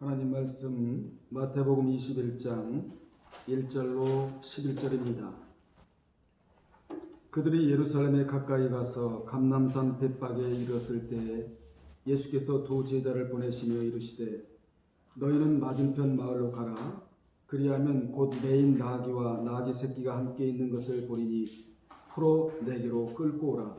하나님 말씀 마태복음 21장 1절로 11절입니다. 그들이 예루살렘에 가까이 가서 감람산 벳박에 이르렀을 때 예수께서 두 제자를 보내시며 이르시되 너희는 맞은편 마을로 가라. 그리하면 곧 매인 나귀와 나귀 새끼가 함께 있는 것을 보리니 풀어 내게로 끌고 오라.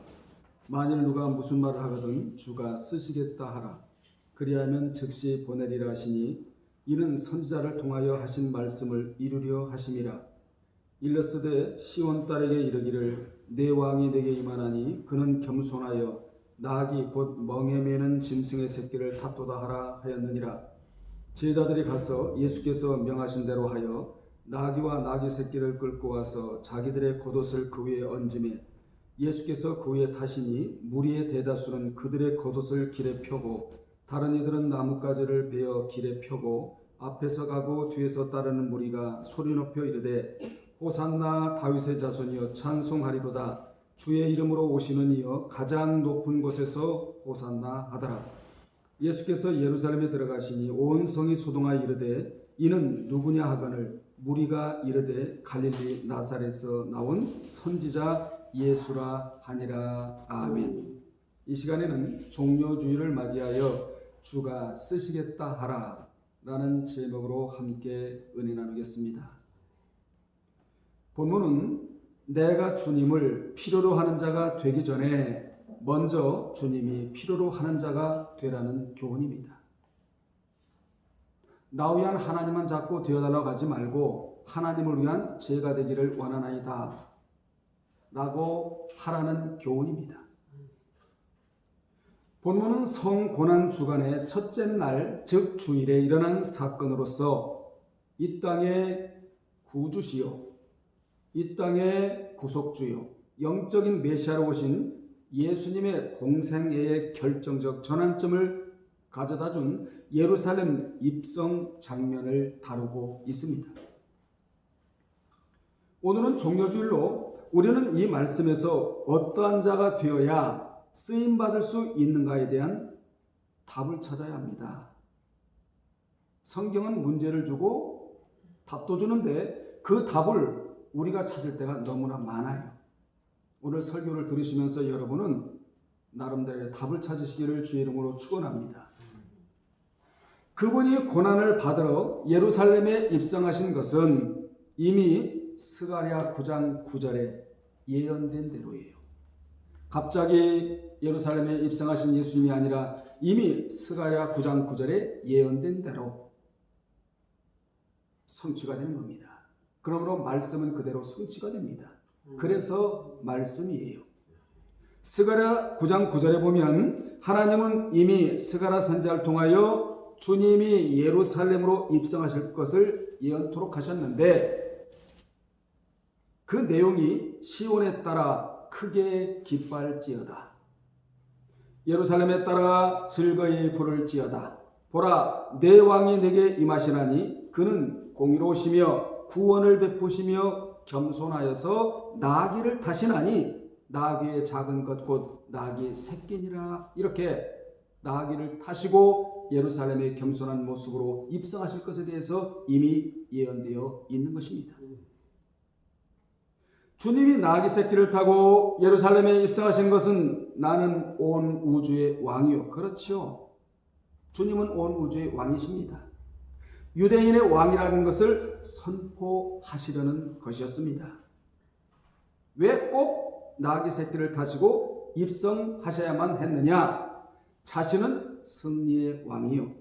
만일 누가 무슨 말을 하거든 주가 쓰시겠다 하라. 그리하면 즉시 보내리라 하시니 이는 선지자를 통하여 하신 말씀을 이루려 하심이라. 일렀으되 시온 딸에게 이르기를 내 왕이 내게 임하나니 그는 겸손하여 나귀 곧 멍에 매는 짐승의 새끼를 탑도다 하라 하였느니라. 제자들이 가서 예수께서 명하신 대로 하여 나귀와 나귀 새끼를 끌고 와서 자기들의 겉옷을 그 위에 얹으매 예수께서 그 위에 타시니 무리의 대다수는 그들의 겉옷을 길에 펴고 다른 이들은 나뭇가지를 베어 길에 펴고 앞에서 가고 뒤에서 따르는 무리가 소리 높여 이르되 호산나 다윗의 자손이여 찬송하리로다. 주의 이름으로 오시는 이여 가장 높은 곳에서 호산나 하더라. 예수께서 예루살렘에 들어가시니 온 성이 소동하여 이르되 이는 누구냐 하거늘 무리가 이르되 갈릴리 나사렛에서 나온 선지자 예수라 하니라. 아멘. 이 시간에는 종료주일을 맞이하여 주가 쓰시겠다 하라 라는 제목으로 함께 은혜 나누겠습니다. 본문은 내가 주님을 필요로 하는 자가 되기 전에 먼저 주님이 필요로 하는 자가 되라는 교훈입니다. 나 위한 하나님만 자꾸 되어달라고 하지 말고 하나님을 위한 제가 되기를 원하나이다 라고 하라는 교훈입니다. 본문은 성고난주간의 첫째 날, 즉 주일에 일어난 사건으로서 이 땅의 구주시요, 이 땅의 구속주요, 영적인 메시아로 오신 예수님의 공생애의 결정적 전환점을 가져다준 예루살렘 입성 장면을 다루고 있습니다. 오늘은 종료주일로 우리는 이 말씀에서 어떠한 자가 되어야 쓰임받을 수 있는가에 대한 답을 찾아야 합니다. 성경은 문제를 주고 답도 주는데 그 답을 우리가 찾을 때가 너무나 많아요. 오늘 설교를 들으시면서 여러분은 나름대로의 답을 찾으시기를 주의 이름으로 축원합니다. 그분이 고난을 받으러 예루살렘에 입성하신 것은 이미 스가랴 9장 9절에 예언된 대로예요. 갑자기 예루살렘에 입성하신 예수님이 아니라 이미 스가랴 9장 9절에 예언된 대로 성취가 되는 겁니다. 그러므로 말씀은 그대로 성취가 됩니다. 그래서 말씀이에요. 스가랴 9장 9절에 보면 하나님은 이미 스가랴 선지자를 통하여 주님이 예루살렘으로 입성하실 것을 예언토록 하셨는데 그 내용이 시온에 따라 크게 기뻐할지어다. 예루살렘에 따라 즐거이 부를지어다. 보라, 내 왕이 내게 임하시나니 그는 공의로우시며 구원을 베푸시며 겸손하여서 나귀를 타시나니 나귀의 작은 것 곧 나귀 새끼니라. 이렇게 나귀를 타시고 예루살렘의 겸손한 모습으로 입성하실 것에 대해서 이미 예언되어 있는 것입니다. 주님이 나귀 새끼를 타고 예루살렘에 입성하신 것은 나는 온 우주의 왕이요. 그렇죠. 주님은 온 우주의 왕이십니다. 유대인의 왕이라는 것을 선포하시려는 것이었습니다. 왜 꼭 나귀 새끼를 타시고 입성하셔야만 했느냐? 자신은 승리의 왕이요.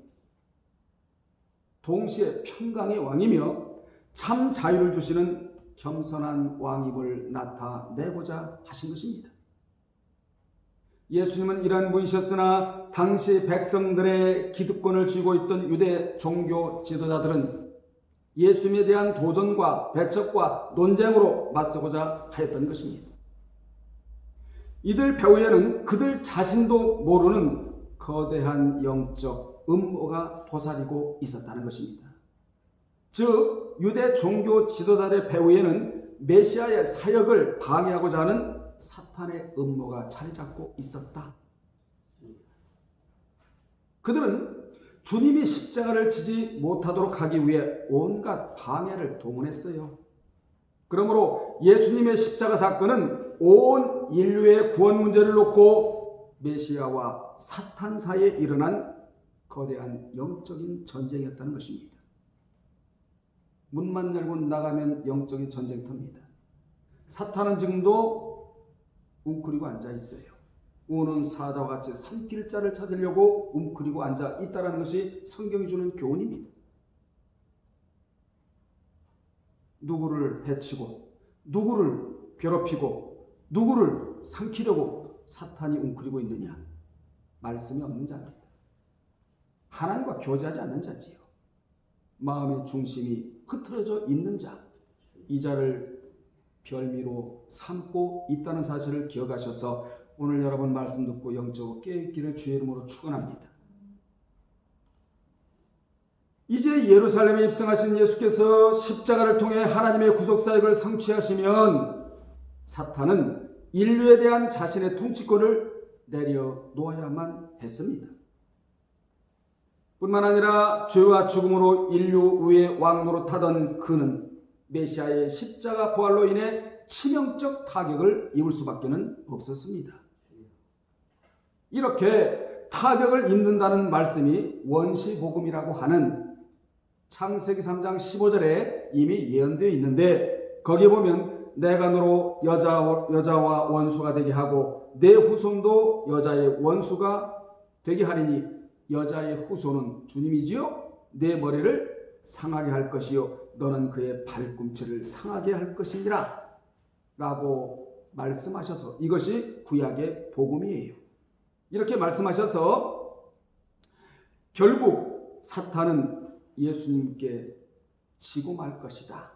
동시에 평강의 왕이며 참 자유를 주시는 겸손한 왕임을 나타내고자 하신 것입니다. 예수님은 이러한 분이셨으나 당시 백성들의 기득권을 쥐고 있던 유대 종교 지도자들은 예수님에 대한 도전과 배척과 논쟁으로 맞서고자 하였던 것입니다. 이들 배후에는 그들 자신도 모르는 거대한 영적 음모가 도사리고 있었다는 것입니다. 즉 유대 종교 지도자들의 배후에는 메시아의 사역을 방해하고자 하는 사탄의 음모가 자리 잡고 있었다. 그들은 주님이 십자가를 지지 못하도록 하기 위해 온갖 방해를 동원했어요. 그러므로 예수님의 십자가 사건은 온 인류의 구원 문제를 놓고 메시아와 사탄 사이에 일어난 거대한 영적인 전쟁이었다는 것입니다. 문만 열고 나가면 영적인 전쟁터입니다. 사탄은 지금도 웅크리고 앉아 있어요. 우는 사자와 같이 삼킬 자를 찾으려고 웅크리고 앉아 있다는 것이 성경이 주는 교훈입니다. 누구를 해치고 누구를 괴롭히고 누구를 삼키려고 사탄이 웅크리고 있느냐? 말씀이 없는 자입니다. 하나님과 교제하지 않는 자지요. 마음의 중심이 흐트러져 있는 자, 이 자를 별미로 삼고 있다는 사실을 기억하셔서 오늘 여러분 말씀 듣고 영적으로 깨있기를 주의 이름으로 축원합니다. 이제 예루살렘에 입성하신 예수께서 십자가를 통해 하나님의 구속사역을 성취하시면 사탄은 인류에 대한 자신의 통치권을 내려놓아야만 했습니다. 뿐만 아니라 죄와 죽음으로 인류 위에 왕노릇하던 그는 메시아의 십자가 부활로 인해 치명적 타격을 입을 수밖에 없었습니다. 이렇게 타격을 입는다는 말씀이 원시복음이라고 하는 창세기 3장 15절에 이미 예언되어 있는데, 거기에 보면 내가 너로 여자와 원수가 되게 하고 내 후손도 여자의 원수가 되게 하리니 여자의 후손은 주님이지요. 내 머리를 상하게 할 것이요 너는 그의 발꿈치를 상하게 할 것이니라 라고 말씀하셔서, 이것이 구약의 복음이에요. 이렇게 말씀하셔서 결국 사탄은 예수님께 지고 말 것이다.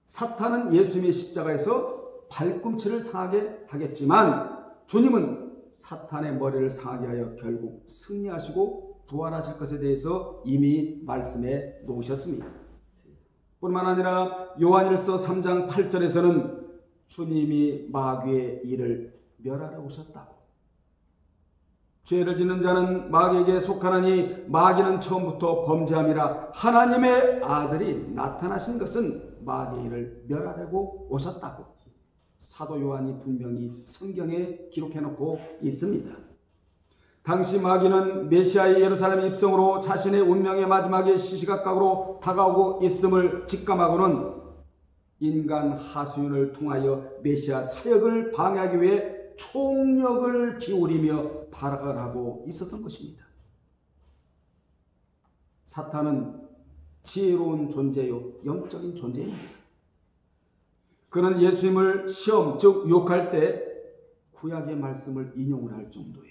사탄은 예수님의 십자가에서 발꿈치를 상하게 하겠지만 주님은 사탄의 머리를 상하게 하여 결국 승리하시고 부활하실 것에 대해서 이미 말씀해 놓으셨습니다. 뿐만 아니라 요한일서 3장 8절에서는 주님이 마귀의 일을 멸하러 오셨다고, 죄를 짓는 자는 마귀에게 속하나니 마귀는 처음부터 범죄함이라 하나님의 아들이 나타나신 것은 마귀의 일을 멸하려고 오셨다고 사도 요한이 분명히 성경에 기록해놓고 있습니다. 당시 마귀는 메시아의 예루살렘 입성으로 자신의 운명의 마지막에 시시각각으로 다가오고 있음을 직감하고는 인간 하수인을 통하여 메시아 사역을 방해하기 위해 총력을 기울이며 발악을 하고 있었던 것입니다. 사탄은 지혜로운 존재요, 영적인 존재입니다. 그는 예수님을 시험, 즉 유혹할 때 구약의 말씀을 인용을 할 정도예요.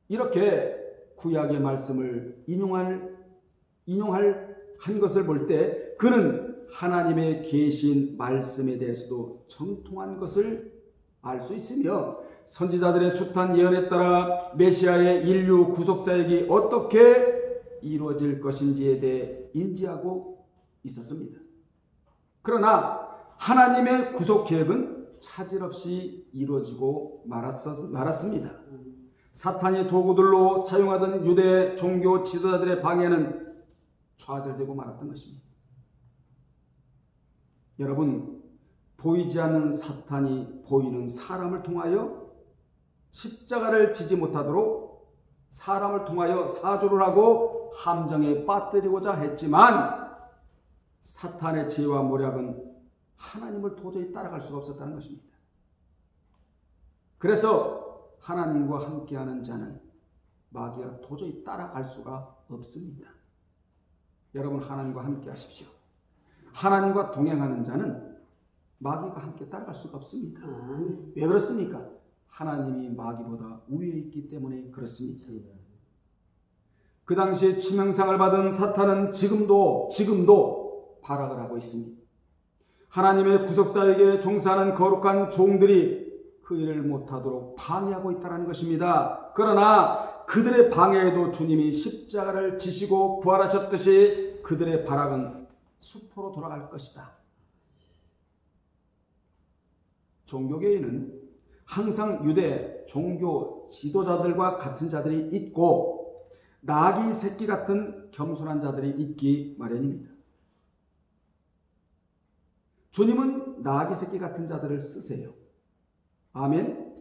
이렇게 구약의 말씀을 인용한 것을 볼 때 그는 하나님의 계신 말씀에 대해서도 정통한 것을 알 수 있으며, 선지자들의 숱한 예언에 따라 메시아의 인류 구속사역이 어떻게 이루어질 것인지에 대해 인지하고 있었습니다. 그러나 하나님의 구속 계획은 차질 없이 이루어지고 말았습니다. 사탄이 도구들로 사용하던 유대 종교 지도자들의 방해는 좌절되고 말았던 것입니다. 여러분, 보이지 않는 사탄이 보이는 사람을 통하여 십자가를 지지 못하도록 사람을 통하여 사주를 하고 함정에 빠뜨리고자 했지만 사탄의 지혜와 모략은 하나님을 도저히 따라갈 수가 없었다는 것입니다. 그래서 하나님과 함께하는 자는 마귀가 도저히 따라갈 수가 없습니다. 여러분, 하나님과 함께 하십시오. 하나님과 동행하는 자는 마귀가 함께 따라갈 수가 없습니다. 왜 그렇습니까? 하나님이 마귀보다 우위에 있기 때문에 그렇습니다. 그 당시에 치명상을 받은 사탄은 지금도 발악을 하고 있습니다. 하나님의 구속사에게 종사하는 거룩한 종들이 그 일을 못하도록 방해하고 있다는 것입니다. 그러나 그들의 방해에도 주님이 십자가를 지시고 부활하셨듯이 그들의 발악은 수포로 돌아갈 것이다. 종교계에는 항상 유대 종교 지도자들과 같은 자들이 있고 나귀 새끼 같은 겸손한 자들이 있기 마련입니다. 주님은 나귀 새끼 같은 자들을 쓰세요. 아멘.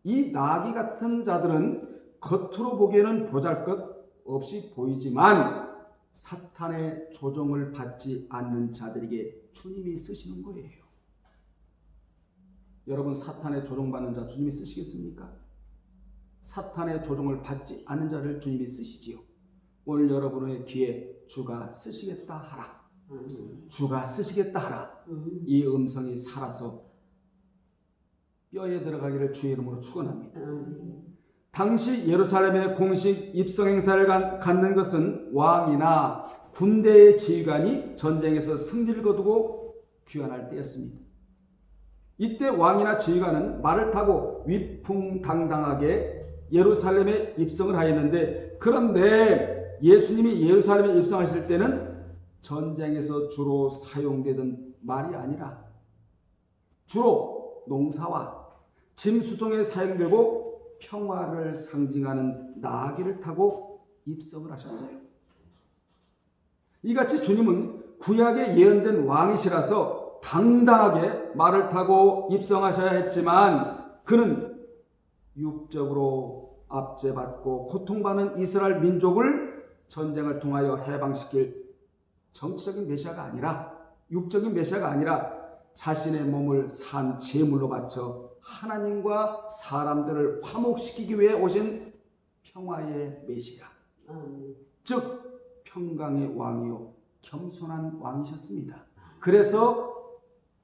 이 나귀 같은 자들은 겉으로 보기에는 보잘것없이 보이지만 사탄의 조종을 받지 않는 자들에게 주님이 쓰시는 거예요. 여러분, 사탄의 조종받는 자 주님이 쓰시겠습니까? 사탄의 조종을 받지 않는 자를 주님이 쓰시지요. 오늘 여러분의 귀에 주가 쓰시겠다 하라. 주가 쓰시겠다 하라. 이 음성이 살아서 뼈에 들어가기를 주의 이름으로 축원합니다. 당시 예루살렘의 공식 입성 행사를 갖는 것은 왕이나 군대의 지휘관이 전쟁에서 승리를 거두고 귀환할 때였습니다. 이때 왕이나 지휘관은 말을 타고 위풍당당하게 예루살렘에 입성을 하였는데, 그런데 예수님이 예루살렘에 입성하실 때는 전쟁에서 주로 사용되던 말이 아니라 주로 농사와 짐 수송에 사용되고 평화를 상징하는 나귀를 타고 입성을 하셨어요. 이같이 주님은 구약에 예언된 왕이시라서 당당하게 말을 타고 입성하셔야 했지만, 그는 육적으로 압제받고 고통받는 이스라엘 민족을 전쟁을 통하여 해방시킬 정치적인 메시아가 아니라, 육적인 메시아가 아니라 자신의 몸을 산 제물로 바쳐 하나님과 사람들을 화목시키기 위해 오신 평화의 메시아, 즉 평강의 왕이요 겸손한 왕이셨습니다. 그래서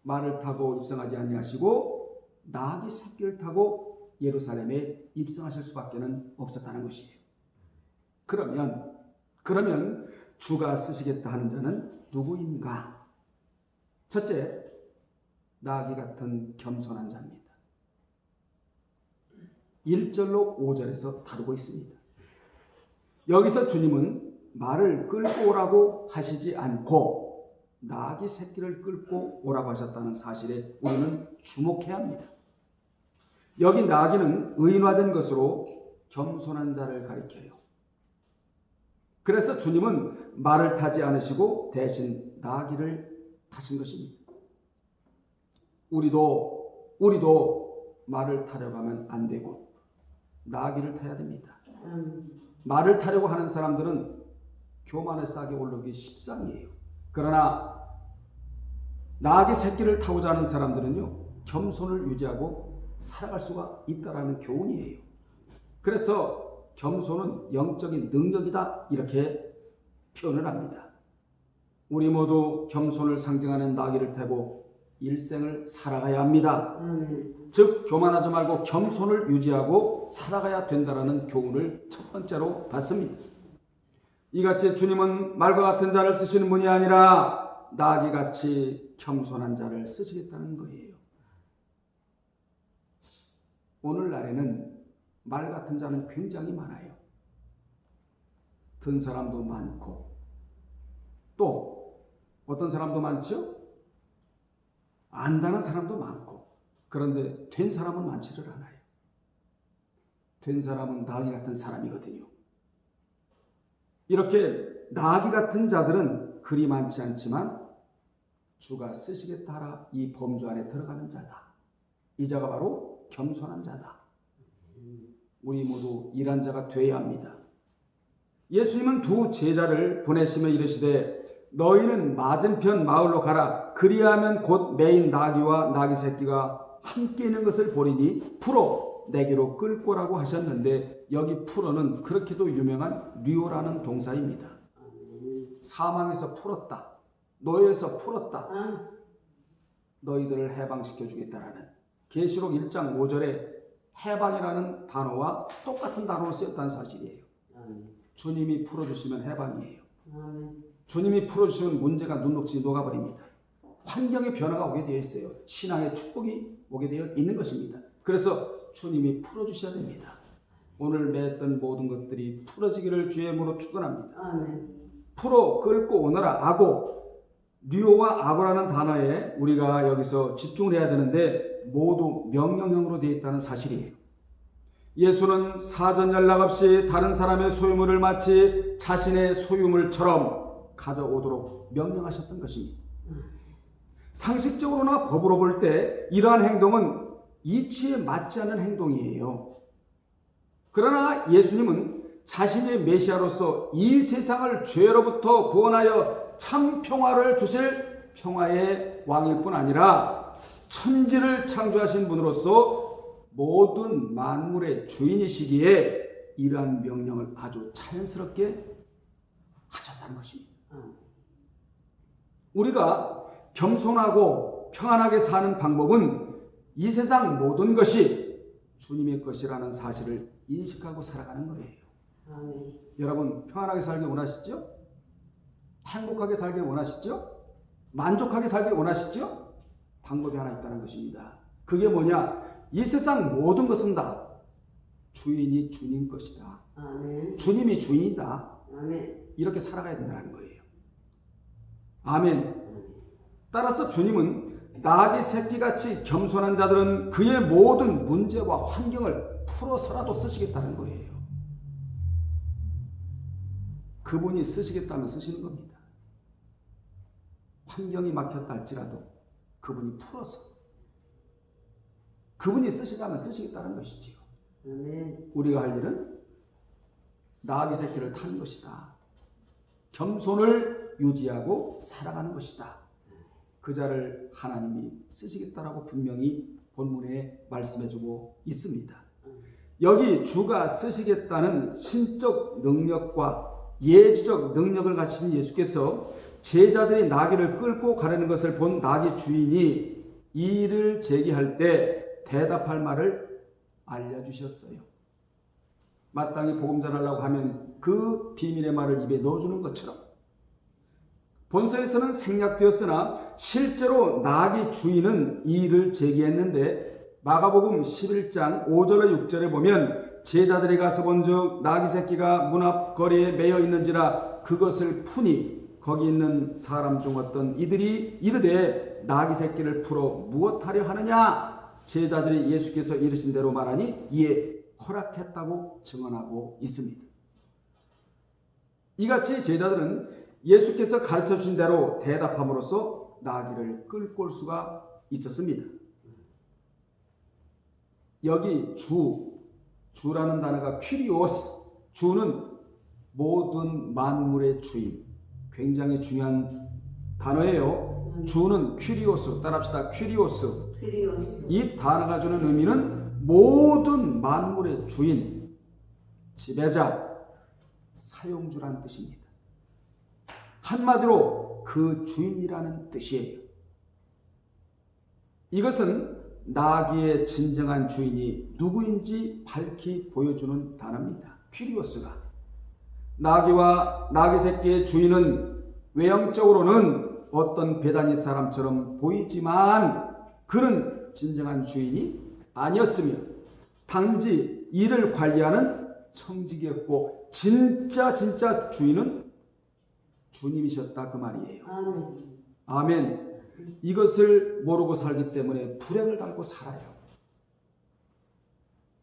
말을 타고 입성하지 아니하시고 나귀 새끼를 타고 예루살렘에 입성하실 수밖에 없었다는 것이에요. 그러면 주가 쓰시겠다 하는 자는 누구인가? 첫째, 나귀 같은 겸손한 자입니다. 1절로 5절에서 다루고 있습니다. 여기서 주님은 말을 끌고 오라고 하시지 않고 나귀 새끼를 끌고 오라고 하셨다는 사실에 우리는 주목해야 합니다. 여기 나귀는 의인화된 것으로 겸손한 자를 가리켜요. 그래서 주님은 말을 타지 않으시고 대신 나귀를 타신 것입니다. 우리도 말을 타려고 하면 안 되고 나귀를 타야 됩니다. 말을 타려고 하는 사람들은 교만의 싹에 오르기 십상이에요. 그러나 나귀 새끼를 타고자 하는 사람들은요, 겸손을 유지하고 살아갈 수가 있다라는 교훈이에요. 그래서 겸손은 영적인 능력이다, 이렇게 표현을 합니다. 우리 모두 겸손을 상징하는 나귀를 타고 일생을 살아가야 합니다. 즉 교만하지 말고 겸손을 유지하고 살아가야 된다라는 교훈을 첫 번째로 받습니다. 이같이 주님은 말과 같은 자를 쓰시는 분이 아니라 나귀같이 겸손한 자를 쓰시겠다는 거예요. 오늘날에는 말 같은 자는 굉장히 많아요. 든 사람도 많고 또 어떤 사람도 많죠? 안다는 사람도 많고, 그런데 된 사람은 많지를 않아요. 된 사람은 나귀 같은 사람이거든요. 이렇게 나귀 같은 자들은 그리 많지 않지만 주가 쓰시겠다 하라 이 범주 안에 들어가는 자다. 이 자가 바로 겸손한 자다. 우리 모두 이런 자가 되어야 합니다. 예수님은 두 제자를 보내시며 이르시되 너희는 맞은편 마을로 가라. 그리하면 곧 매인 나귀와 나귀 새끼가 함께 있는 것을 보리니 풀어 내게로 끌고 오라고 하셨는데, 여기 풀어는 그렇게도 유명한 류라는 동사입니다. 사망에서 풀었다, 노예에서 풀었다, 너희들을 해방시켜 주겠다라는 계시록 1장 5절에 해방이라는 단어와 똑같은 단어로 쓰였다는 사실이에요. 주님이 풀어주시면 해방이에요. 주님이 풀어주시면 문제가 눈녹이 녹아버립니다. 환경의 변화가 오게 되어 있어요. 신앙의 축복이 오게 되어 있는 것입니다. 그래서 주님이 풀어주셔야 됩니다. 오늘 맺었던 모든 것들이 풀어지기를 주의 이름으로 축원합니다. 풀어 끌고 오너라. 아고, 류와 아고라는 단어에 우리가 여기서 집중을 해야 되는데 모두 명령형으로 되어 있다는 사실이에요. 예수는 사전 연락 없이 다른 사람의 소유물을 마치 자신의 소유물처럼 가져오도록 명령하셨던 것입니다. 상식적으로나 법으로 볼 때 이러한 행동은 이치에 맞지 않는 행동이에요. 그러나 예수님은 자신의 메시아로서 이 세상을 죄로부터 구원하여 참 평화를 주실 평화의 왕일 뿐 아니라 천지를 창조하신 분으로서 모든 만물의 주인이시기에 이러한 명령을 아주 자연스럽게 하셨다는 것입니다. 우리가 겸손하고 평안하게 사는 방법은 이 세상 모든 것이 주님의 것이라는 사실을 인식하고 살아가는 거예요. 아멘. 여러분 평안하게 살기 원하시죠? 행복하게 살기 원하시죠? 만족하게 살기 원하시죠? 방법이 하나 있다는 것입니다. 그게 뭐냐? 이 세상 모든 것은 다 주인이 주님 것이다. 아멘. 주님이 주인이다. 아멘. 이렇게 살아가야 된다는 거예요. 아멘. 따라서 주님은 나귀 새끼같이 겸손한 자들은 그의 모든 문제와 환경을 풀어서라도 쓰시겠다는 거예요. 그분이 쓰시겠다면 쓰시는 겁니다. 환경이 막혔다 할지라도 그분이 풀어서 그분이 쓰시다면 쓰시겠다는 것이지요. 아멘. 우리가 할 일은 나귀 새끼를 타는 것이다. 겸손을 유지하고 살아가는 것이다. 그 자를 하나님이 쓰시겠다라고 분명히 본문에 말씀해주고 있습니다. 여기 주가 쓰시겠다는 신적 능력과 예지적 능력을 가지신 예수께서 제자들이 나귀를 끌고 가려는 것을 본 나귀 주인이 이 일을 제기할 때 대답할 말을 알려주셨어요. 마땅히 복음 전하려고 하면 그 비밀의 말을 입에 넣어주는 것처럼 본서에서는 생략되었으나 실제로 나귀 주인은 이 일을 제기했는데 마가복음 11장 5절에 6절에 보면 제자들이 가서 본즉 나귀 새끼가 문 앞 거리에 매여 있는지라 그것을 푸니 거기 있는 사람 중 어떤 이들이 이르되 나귀 새끼를 풀어 무엇하려 하느냐 제자들이 예수께서 이르신 대로 말하니 이에 허락했다고 증언하고 있습니다. 이같이 제자들은 예수께서 가르쳐 주신 대로 대답함으로써 나귀를 끌고 올 수가 있었습니다. 여기 주라는 단어가 퀴리오스, 주는 모든 만물의 주인. 굉장히 중요한 단어예요. 주는 퀴리오스, 따라합시다. 퀴리오스. 이 단어가 주는 의미는 모든 만물의 주인, 지배자, 사용주라는 뜻입니다. 한마디로 그 주인이라는 뜻이에요. 이것은 나귀의 진정한 주인이 누구인지 밝히 보여주는 단어입니다. 퀴리오스가. 나귀와 나귀 새끼의 주인은 외형적으로는 어떤 베다니 사람처럼 보이지만 그는 진정한 주인이 아니었으며 단지 이를 관리하는 청직이었고 진짜 주인은 주님이셨다 그 말이에요. 아멘. 아멘. 이것을 모르고 살기 때문에 불행을 달고 살아요.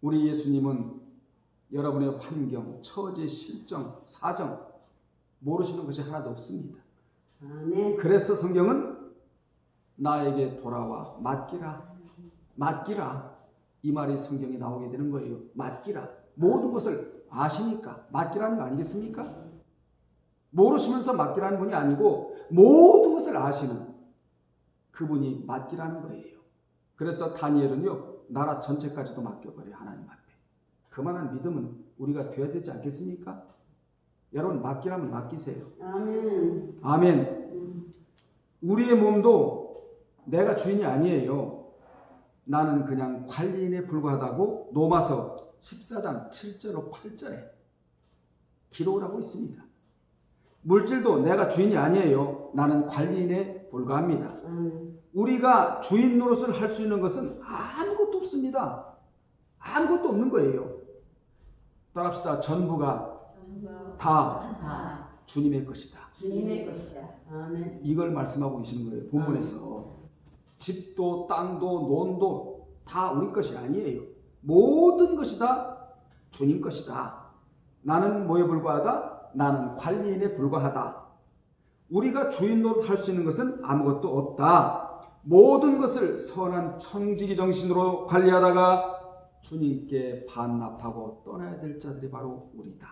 우리 예수님은 여러분의 환경, 처지, 실정, 사정 모르시는 것이 하나도 없습니다. 아멘. 그래서 성경은 나에게 돌아와 맡기라 이 말이 성경에 나오게 되는 거예요. 맡기라. 모든 것을 아시니까 맡기라는 거 아니겠습니까? 모르시면서 맡기라는 분이 아니고 모든 것을 아시는 그분이 맡기라는 거예요. 그래서 다니엘은요 나라 전체까지도 맡겨버려요. 하나님 앞에. 그만한 믿음은 우리가 되어야 되지 않겠습니까? 여러분 맡기라면 맡기세요. 아멘. 아멘. 우리의 몸도 내가 주인이 아니에요. 나는 그냥 관리인에 불과하다고 로마서 14장 7절로 8절에 기록을 하고 있습니다. 물질도 내가 주인이 아니에요. 나는 관리인에 불과합니다. 우리가 주인 노릇을 할 수 있는 것은 아무것도 없습니다. 아무것도 없는 거예요. 따라합시다. 전부가 다 주님의 것이다. 주님의 것이다. 아멘. 이걸 말씀하고 계시는 거예요. 본문에서. 집도 땅도 논도 다 우리 것이 아니에요. 모든 것이 다 주님 것이다. 나는 뭐에 불과하다? 나는 관리인에 불과하다. 우리가 주인 노릇할 수 있는 것은 아무것도 없다. 모든 것을 선한 청지기 정신으로 관리하다가 주님께 반납하고 떠나야 될 자들이 바로 우리다.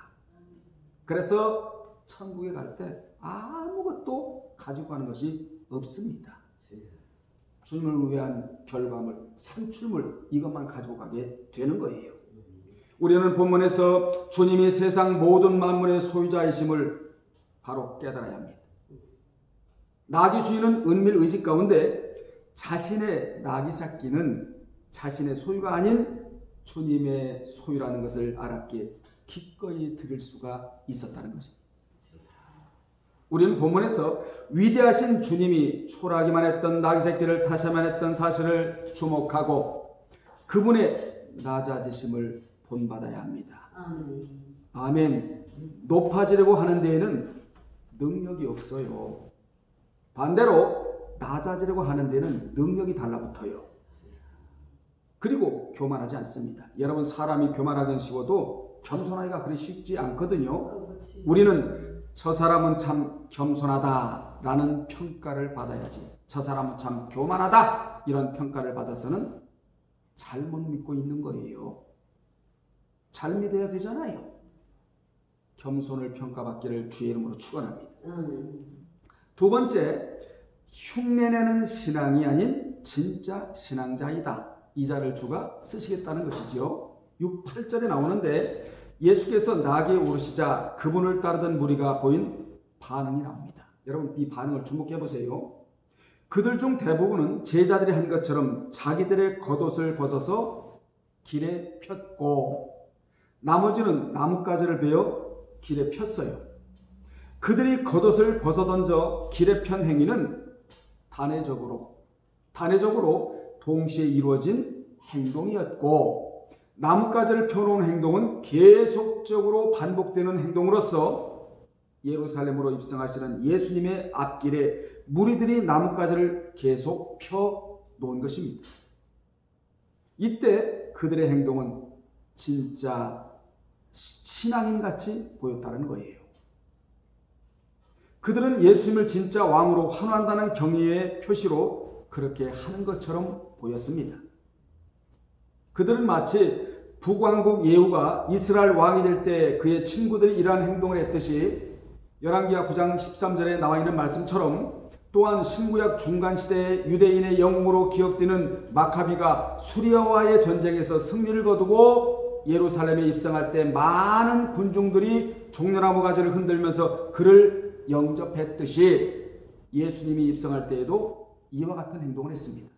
그래서 천국에 갈 때 아무것도 가지고 가는 것이 없습니다. 주님을 위한 결과물, 산출물 이것만 가지고 가게 되는 거예요. 우리는 본문에서 주님이 세상 모든 만물의 소유자이심을 바로 깨달아야 합니다. 나귀 주인은 은밀의식 가운데 자신의 나귀 새끼는 자신의 소유가 아닌 주님의 소유라는 것을 알았기에 기꺼이 드릴 수가 있었다는 것입니다. 우리는 본문에서 위대하신 주님이 초라하기만 했던 나귀 새끼를 다시만 했던 사실을 주목하고 그분의 낮아지심을 본받아야 합니다. 아멘. 높아지려고 하는 데에는 능력이 없어요. 반대로 낮아지려고 하는 데는 능력이 달라붙어요. 그리고 교만하지 않습니다. 여러분, 사람이 교만하긴 쉬워도 겸손하기가 그리 쉽지 않거든요. 우리는 저 사람은 참 겸손하다라는 평가를 받아야지, 저 사람은 참 교만하다 이런 평가를 받아서는 잘못 믿고 있는 거예요. 잘 믿어야 되잖아요. 겸손을 평가받기를 주의 이름으로 축원합니다. 두 번째, 흉내내는 신앙이 아닌 진짜 신앙자이다. 이 자를 주가 쓰시겠다는 것이죠. 6, 8절에 나오는데 예수께서 나귀에 오르시자 그분을 따르던 무리가 보인 반응이 나옵니다. 여러분, 이 반응을 주목해 보세요. 그들 중 대부분은 제자들이 한 것처럼 자기들의 겉옷을 벗어서 길에 폈고 나머지는 나뭇가지를 베어 길에 폈어요. 그들이 겉옷을 벗어던져 길에 편 행위는 단회적으로 동시에 이루어진 행동이었고 나뭇가지를 펴놓은 행동은 계속적으로 반복되는 행동으로서 예루살렘으로 입성하시는 예수님의 앞길에 무리들이 나뭇가지를 계속 펴놓은 것입니다. 이때 그들의 행동은 진짜 신앙인같이 보였다는 거예요. 그들은 예수님을 진짜 왕으로 환호한다는 경의의 표시로 그렇게 하는 것처럼 보였습니다. 그들은 마치 북왕국 예후가 이스라엘 왕이 될 때 그의 친구들이 이러한 행동을 했듯이 열왕기하 9장 13절에 나와 있는 말씀처럼 또한 신구약 중간시대의 유대인의 영웅으로 기억되는 마카비가 수리아와의 전쟁에서 승리를 거두고 예루살렘에 입성할 때 많은 군중들이 종려나무 가지를 흔들면서 그를 영접했듯이 예수님이 입성할 때에도 이와 같은 행동을 했습니다.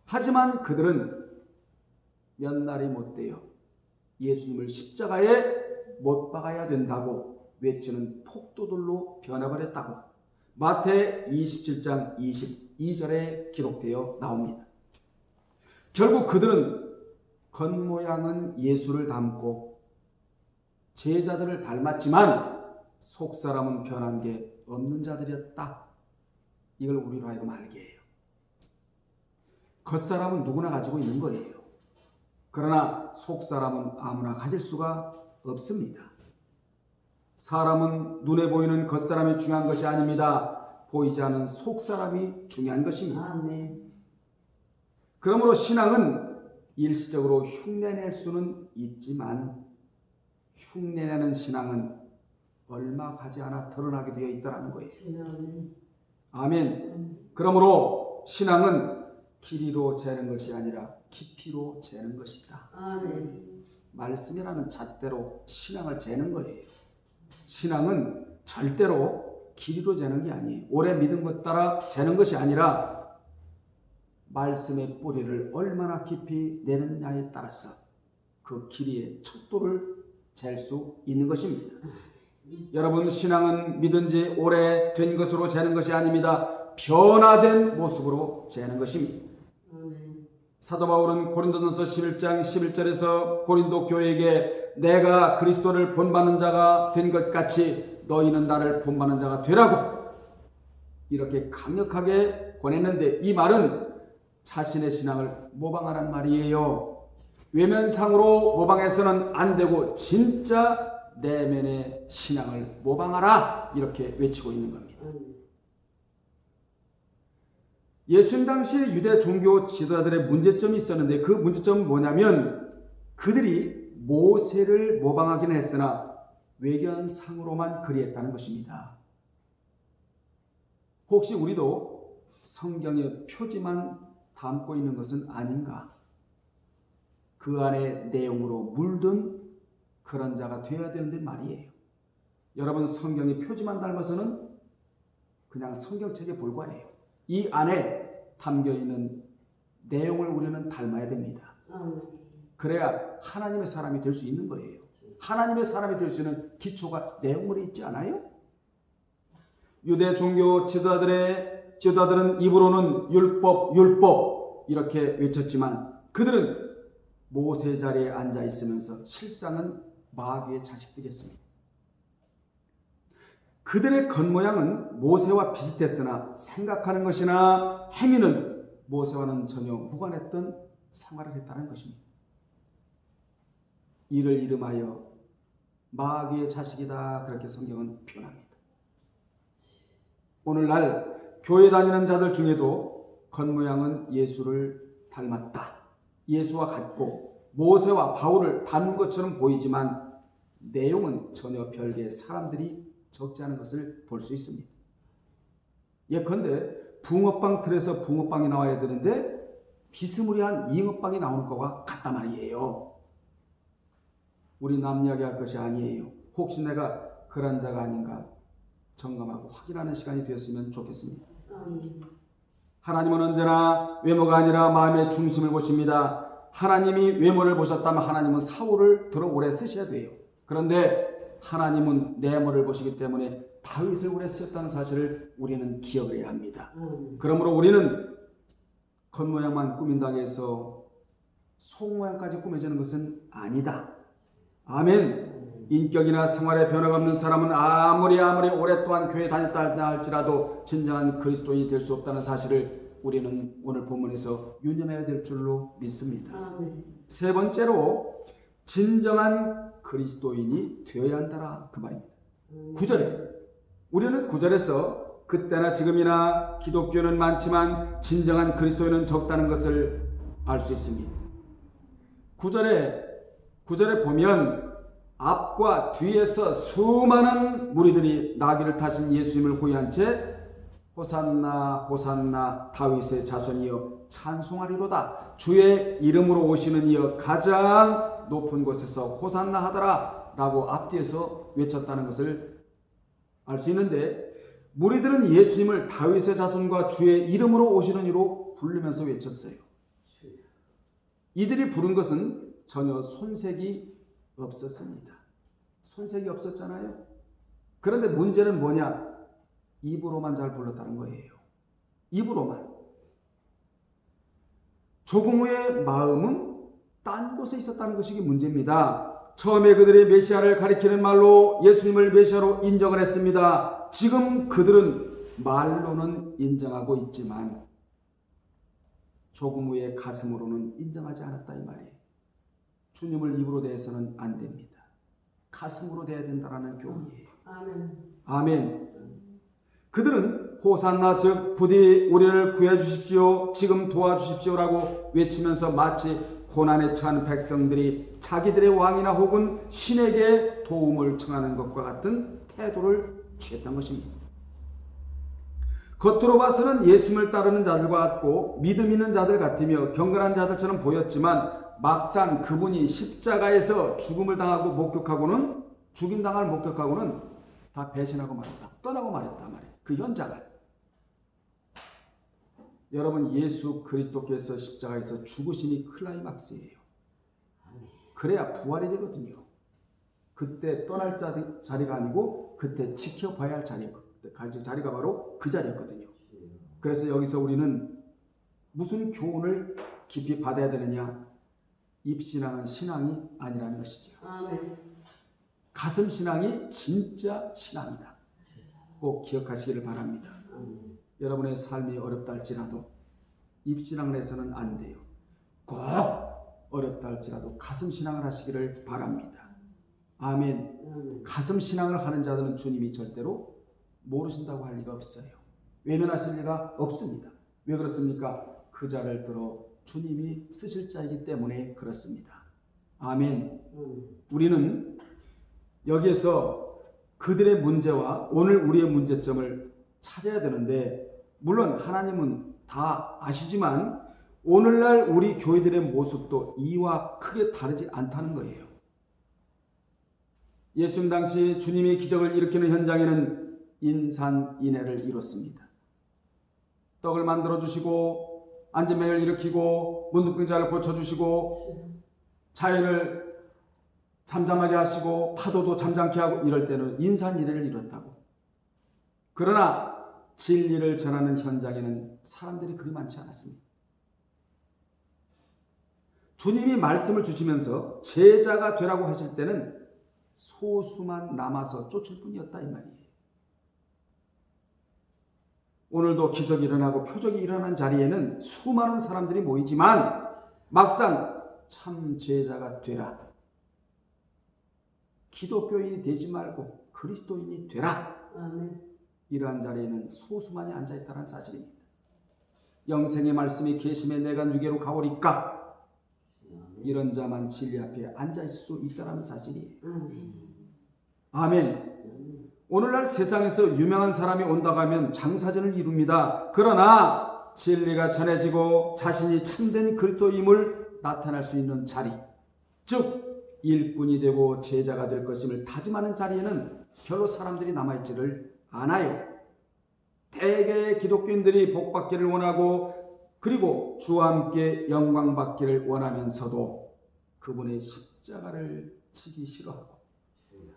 하지만 그들은 몇 날이 못 돼요. 예수님을 십자가에 못 박아야 된다고 외치는 폭도들로 변해버렸다고 마태 27장 22절에 기록되어 나옵니다. 결국 그들은 겉모양은 예수를 닮고 제자들을 닮았지만 속사람은 변한 게 없는 자들이었다. 이걸 우리로 하여금 알게 해요. 겉사람은 누구나 가지고 있는 거예요. 그러나 속사람은 아무나 가질 수가 없습니다. 사람은 눈에 보이는 겉사람이 중요한 것이 아닙니다. 보이지 않는 속사람이 중요한 것입니다. 그러므로 신앙은 일시적으로 흉내낼 수는 있지만 흉내내는 신앙은 얼마 가지 않아 드러나게 되어 있다는 거예요. 아멘. 그러므로 신앙은 길이로 재는 것이 아니라 깊이로 재는 것이다. 아멘. 말씀이라는 잣대로 신앙을 재는 거예요. 신앙은 절대로 길이로 재는 게 아니에요. 오래 믿은 것 따라 재는 것이 아니라 말씀의 뿌리를 얼마나 깊이 내느냐에 따라서 그 길이의 척도를 잴 수 있는 것입니다. 여러분, 신앙은 믿은 지 오래된 것으로 재는 것이 아닙니다. 변화된 모습으로 재는 것입니다. 사도 바울은 고린도전서 11장 11절에서 고린도 교회에게 내가 그리스도를 본받는 자가 된 것 같이 너희는 나를 본받는 자가 되라고 이렇게 강력하게 권했는데 이 말은 자신의 신앙을 모방하란 말이에요. 외면상으로 모방해서는 안 되고 진짜 내면의 신앙을 모방하라 이렇게 외치고 있는 겁니다. 예수님 당시 유대 종교 지도자들의 문제점이 있었는데 그 문제점은 뭐냐면 그들이 모세를 모방하기는 했으나 외견상으로만 그리했다는 것입니다. 혹시 우리도 성경의 표지만 담고 있는 것은 아닌가? 그 안에 내용으로 물든 그런 자가 되어야 되는데 말이에요. 여러분 성경의 표지만 닮아서는 그냥 성경책에 불과해요. 이 안에 담겨있는 내용을 우리는 닮아야 됩니다. 그래야 하나님의 사람이 될 수 있는 거예요. 하나님의 사람이 될 수 있는 기초가 내용물에 있지 않아요? 유대 종교 지도자들은 입으로는 율법 이렇게 외쳤지만 그들은 모세 자리에 앉아 있으면서 실상은 마귀의 자식들이었습니다. 그들의 겉모양은 모세와 비슷했으나 생각하는 것이나 행위는 모세와는 전혀 무관했던 생활을 했다는 것입니다. 이를 이름하여 마귀의 자식이다 그렇게 성경은 표현합니다. 오늘날 교회 다니는 자들 중에도 겉모양은 예수를 닮았다. 예수와 같고 모세와 바울을 닮은 것처럼 보이지만 내용은 전혀 별개의 사람들이 적지 않은 것을 볼 수 있습니다. 예컨대 붕어빵 틀에서 붕어빵이 나와야 되는데 비스무리한 잉어빵이 나오는 것과 같단 말이에요. 우리 남 이야기할 것이 아니에요. 혹시 내가 그런 자가 아닌가 점검하고 확인하는 시간이 되었으면 좋겠습니다. 하나님은 언제나 외모가 아니라 마음의 중심을 보십니다. 하나님이 외모를 보셨다면 하나님은 사울을 더 오래 쓰셔야 돼요. 그런데 하나님은 내모를 보시기 때문에 다윗을 오래 쓰셨다는 사실을 우리는 기억을 해야 합니다. 그러므로 우리는 겉모양만 꾸민다고 해서 속모양까지 꾸며지는 것은 아니다. 아멘. 인격이나 생활에 변화가 없는 사람은 아무리 오랫동안 교회 다녔다 할지라도 진정한 그리스도인이 될 수 없다는 사실을 우리는 오늘 본문에서 유념해야 될 줄로 믿습니다. 세 번째로 진정한 그리스도인이 되어야 한다라 그 말입니다. 9절에 우리는 9절에서 그때나 지금이나 기독교는 많지만 진정한 그리스도인은 적다는 것을 알 수 있습니다. 9절에 보면 앞과 뒤에서 수많은 무리들이 나귀를 타신 예수님을 호위한 채 호산나 호산나 다윗의 자손이여 찬송하리로다. 주의 이름으로 오시는 이여 가장 높은 곳에서 호산나 하더라 라고 앞뒤에서 외쳤다는 것을 알 수 있는데 무리들은 예수님을 다윗의 자손과 주의 이름으로 오시는 이로 부르면서 외쳤어요. 이들이 부른 것은 전혀 손색이 없었습니다. 손색이 없었잖아요. 그런데 문제는 뭐냐? 입으로만 잘 불렀다는 거예요. 입으로만. 조금 후에 마음은 딴 곳에 있었다는 것이 문제입니다. 처음에 그들이 메시아를 가리키는 말로 예수님을 메시아로 인정을 했습니다. 지금 그들은 말로는 인정하고 있지만 조금 후에 가슴으로는 인정하지 않았다 이 말이에요. 주님을 입으로 대해서는 안 됩니다. 가슴으로 대해야 된다는 교훈이에요. 아멘. 그들은 호산나 즉 부디 우리를 구해 주십시오. 지금 도와주십시오라고 외치면서 마치 고난에 처한 백성들이 자기들의 왕이나 혹은 신에게 도움을 청하는 것과 같은 태도를 취했던 것입니다. 겉으로 봐서는 예수님을 따르는 자들과 같고 믿음 있는 자들 같으며 경건한 자들처럼 보였지만 막상 그분이 십자가에서 죽임을 당하고 목격하고는 다 배신하고 말했다. 떠나고 말했다 말이에요. 그 현장을. 여러분 예수 그리스도께서 십자가에서 죽으심이 클라이막스예요. 그래야 부활이 되거든요. 그때 떠날 자리가 아니고 그때 지켜봐야 할 자리가 바로 그 자리였거든요. 그래서 여기서 우리는 무슨 교훈을 깊이 받아야 되느냐? 입신앙은 신앙이 아니라는 것이죠. 가슴 신앙이 진짜 신앙이다. 꼭 기억하시기를 바랍니다. 여러분의 삶이 어렵다 할지라도 입신앙을 해서는 안 돼요. 꼭 어렵다 할지라도 가슴 신앙을 하시기를 바랍니다. 아멘. 아멘. 가슴 신앙을 하는 자들은 주님이 절대로 모르신다고 할 리가 없어요. 외면하실 리가 없습니다. 왜 그렇습니까? 그 자를 들어 주님이 쓰실 자이기 때문에 그렇습니다. 아멘. 우리는 여기에서 그들의 문제와 오늘 우리의 문제점을 찾아야 되는데, 물론 하나님은 다 아시지만 오늘날 우리 교회들의 모습도 이와 크게 다르지 않다는 거예요. 예수님 당시 주님이 기적을 일으키는 현장에는 인산인해를 이뤘습니다. 떡을 만들어 주시고 안진병을 일으키고 문둥병자를 고쳐주시고 자연을 잠잠하게 하시고 파도도 잠잠케 하고 이럴 때는 인산인해를 이뤘다고. 그러나 진리를 전하는 현장에는 사람들이 그리 많지 않았습니다. 주님이 말씀을 주시면서 제자가 되라고 하실 때는 소수만 남아서 쫓을 뿐이었다 이 말이에요. 오늘도 기적이 일어나고 표적이 일어난 자리에는 수많은 사람들이 모이지만 막상 참 제자가 되라, 기독교인이 되지 말고 그리스도인이 되라, 아멘. 이러한 자리에는 소수만이 앉아있다는 사실입니다. 영생의 말씀이 계심에 내가 누게로 가오리까, 이런 자만 진리 앞에 앉아있을 수 있다는 사실이에요. 아멘. 오늘날 세상에서 유명한 사람이 온다고 하면 장사진을 이룹니다. 그러나 진리가 전해지고 자신이 참된 그리스도임을 나타낼 수 있는 자리, 즉 일꾼이 되고 제자가 될 것임을 다짐하는 자리에는 별로 사람들이 남아있지를 않아요. 대개의 기독교인들이 복받기를 원하고 그리고 주와 함께 영광받기를 원하면서도 그분의 십자가를 지기 싫어하고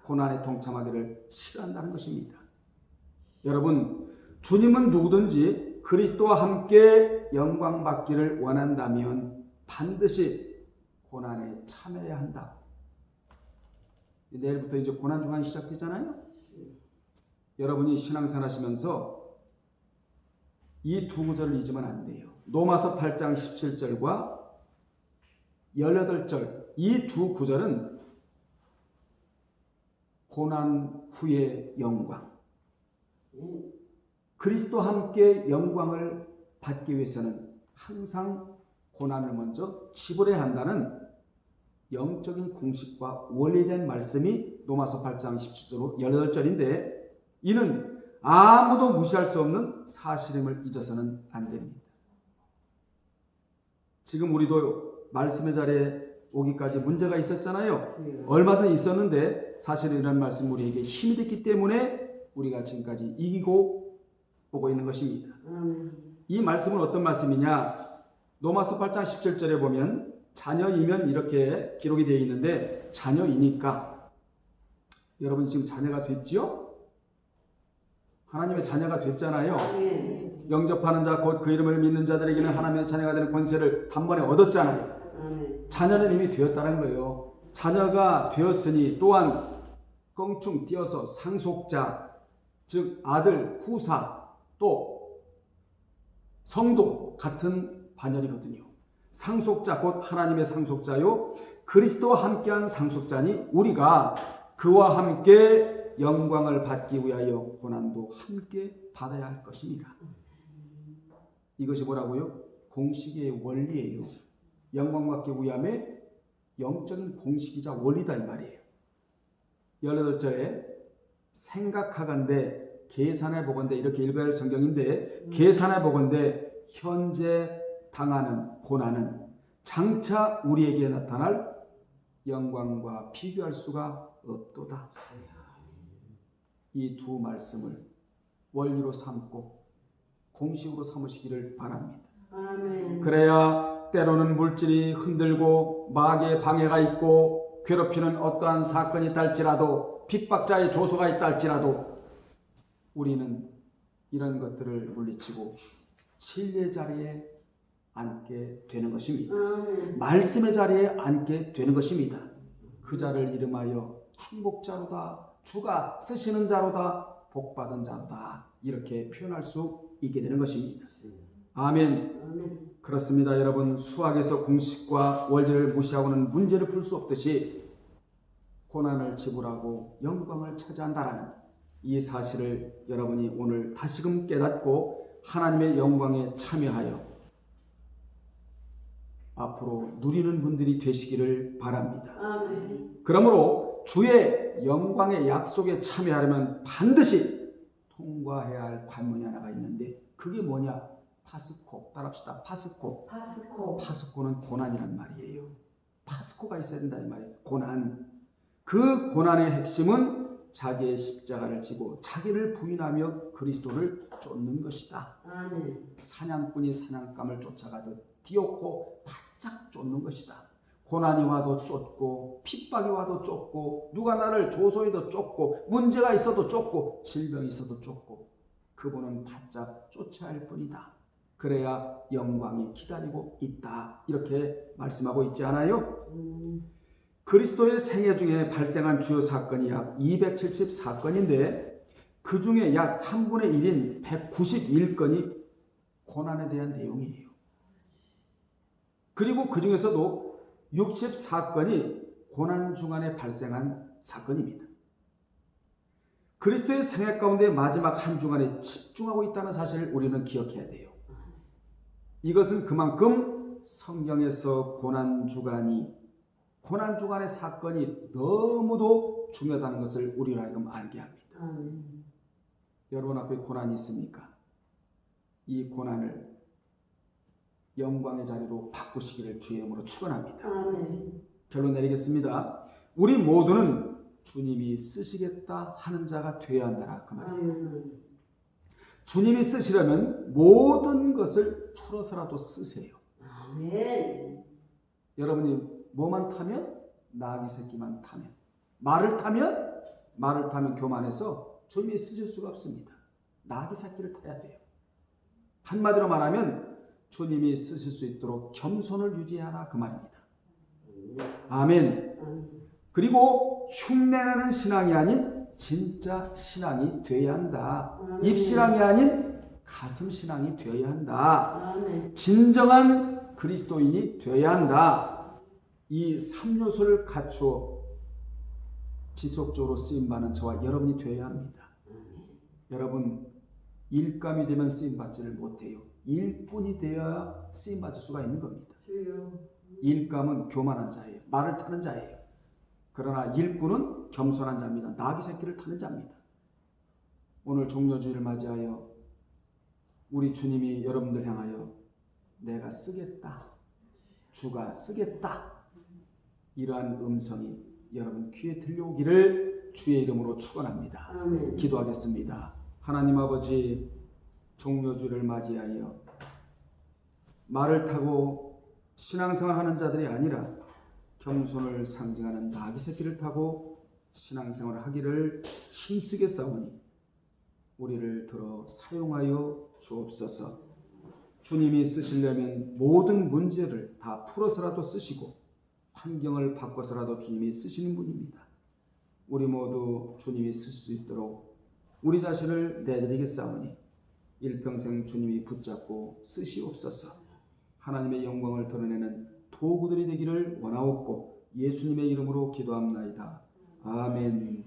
고난에 동참하기를 싫어한다는 것입니다. 여러분, 주님은 누구든지 그리스도와 함께 영광받기를 원한다면 반드시 고난에 참여해야 한다. 내일부터 이제 고난주간이 시작되잖아요. 여러분이 신앙생활 하시면서 이 두 구절을 잊으면 안 돼요. 로마서 8장 17절과 18절, 이 두 구절은 고난 후의 영광, 그리스도와 함께 영광을 받기 위해서는 항상 고난을 먼저 치불해야 한다는 영적인 공식과 원리에 대한 말씀이 로마서 8장 17절로 18절인데, 이는 아무도 무시할 수 없는 사실임을 잊어서는 안 됩니다. 지금 우리도 말씀의 자리에 오기까지 문제가 있었잖아요. 얼마든 있었는데 사실은 이런 말씀 우리에게 힘이 됐기 때문에 우리가 지금까지 이기고 오고 있는 것입니다. 이 말씀은 어떤 말씀이냐? 로마서 8장 17절에 보면 자녀이면 이렇게 기록이 되어 있는데, 자녀이니까 여러분 지금 자녀가 됐죠? 하나님의 자녀가 됐잖아요. 영접하는 자 곧 그 이름을 믿는 자들에게는 하나님의 자녀가 되는 권세를 단번에 얻었잖아요. 자녀는 이미 되었다는 거예요. 자녀가 되었으니 또한 껑충 뛰어서 상속자, 즉 아들, 후사, 또 성도 같은 반열이거든요. 상속자 곧 하나님의 상속자요, 그리스도와 함께한 상속자니 우리가 그와 함께 영광을 받기 위하여 고난도 함께 받아야 할 것입니다. 이것이 뭐라고요? 공식의 원리예요. 영광받기 위함의 영적인 공식이자 원리다 이 말이에요. 18절에 생각하건대 계산해 보건대, 이렇게 읽어야 할 성경인데, 계산해 보건대 현재 당하는 고난은 장차 우리에게 나타날 영광과 비교할 수가 없도다. 이 두 말씀을 원리로 삼고 공식으로 삼으시기를 바랍니다. 아멘. 그래야 때로는 물질이 흔들고 마귀의 방해가 있고 괴롭히는 어떠한 사건이 있다 할지라도, 핍박자의 조소가 있다 할지라도 우리는 이런 것들을 물리치고 진리의 자리에 앉게 되는 것입니다. 말씀의 자리에 앉게 되는 것입니다. 그 자를 이름하여 행복자로다, 주가 쓰시는 자로다, 복받은 자로다, 이렇게 표현할 수 있게 되는 것입니다. 아멘. 그렇습니다. 여러분, 수학에서 공식과 원리를 무시하고는 문제를 풀 수 없듯이 고난을 지불하고 영광을 차지한다라는 이 사실을 여러분이 오늘 다시금 깨닫고 하나님의 영광에 참여하여 앞으로 누리는 분들이 되시기를 바랍니다. 아멘. 그러므로 주의 영광의 약속에 참여하려면 반드시 통과해야 할 관문이 하나가 있는데 그게 뭐냐? 파스코. 따라합시다. 파스코. 파스코. 파스코는 고난이란 말이에요. 파스코가 있어야 된다 이 말이에요. 고난. 그 고난의 핵심은 자기의 십자가를 지고 자기를 부인하며 그리스도를 쫓는 것이다. 아멘. 사냥꾼이 사냥감을 쫓아가듯 뒤엎고 바짝 쫓는 것이다. 고난이 와도 쫓고 핍박이 와도 쫓고 누가 나를 조소해도 쫓고 문제가 있어도 쫓고 질병이 있어도 쫓고 그분은 바짝 쫓아야 할 뿐이다. 그래야 영광이 기다리고 있다. 이렇게 말씀하고 있지 않아요? 그리스도의 생애 중에 발생한 주요 사건이 약 274건인데 그 중에 약 3분의 1인 191건이 고난에 대한 내용이에요. 그리고 그 중에서도 64건이 고난 중간에 발생한 사건입니다. 그리스도의 생애 가운데 마지막 한 주간에 집중하고 있다는 사실을 우리는 기억해야 돼요. 이것은 그만큼 성경에서 고난 주간의 사건이 너무도 중요하다는 것을 우리로 하여금 알게 합니다. 여러분 앞에 고난이 있습니까? 이 고난을 영광의 자리로 바꾸시기를 주의 이름으로 축원합니다. 결론 내리겠습니다. 우리 모두는 주님이 쓰시겠다 하는 자가 되어야 한다 그 말이에요. 주님이 쓰시려면 모든 것을 풀어서라도 쓰세요. 아멘. 여러분이 뭐만 타면? 나귀 새끼만 타면. 말을 타면 교만해서 주님이 쓰실 수가 없습니다. 나귀 새끼를 타야 돼요. 한마디로 말하면 주님이 쓰실 수 있도록 겸손을 유지하라 그 말입니다. 아멘. 그리고 흉내내는 신앙이 아닌 진짜 신앙이 되어야 한다. 입신앙이 아닌 가슴 신앙이 되어야 한다. 진정한 그리스도인이 되어야 한다. 이 3요소를 갖추어 지속적으로 쓰임받는 저와 여러분이 되어야 합니다. 여러분 일감이 되면 쓰임받지를 못해요. 일꾼이 되어야 쓰임받을 수가 있는 겁니다. 일감은 교만한 자예요. 말을 타는 자예요. 그러나 일꾼은 겸손한 자입니다. 나귀 새끼를 타는 자입니다. 오늘 종려주의를 맞이하여 우리 주님이 여러분들 향하여 내가 쓰겠다. 주가 쓰겠다. 이러한 음성이 여러분 귀에 들려오기를 주의 이름으로 축원합니다. 기도하겠습니다. 하나님 아버지 종려주의를 맞이하여 말을 타고 신앙생활 하는 자들이 아니라 겸손을 상징하는 나귀 새끼를 타고 신앙생활을 하기를 힘쓰게 싸우니 우리를 들어 사용하여 주옵소서. 주님이 쓰시려면 모든 문제를 다 풀어서라도 쓰시고 환경을 바꿔서라도 주님이 쓰시는 분입니다. 우리 모두 주님이 쓰실 수 있도록 우리 자신을 내드리겠사오니 일평생 주님이 붙잡고 쓰시옵소서. 하나님의 영광을 드러내는 도구들이 되기를 원하옵고 예수님의 이름으로 기도합나이다. 아멘.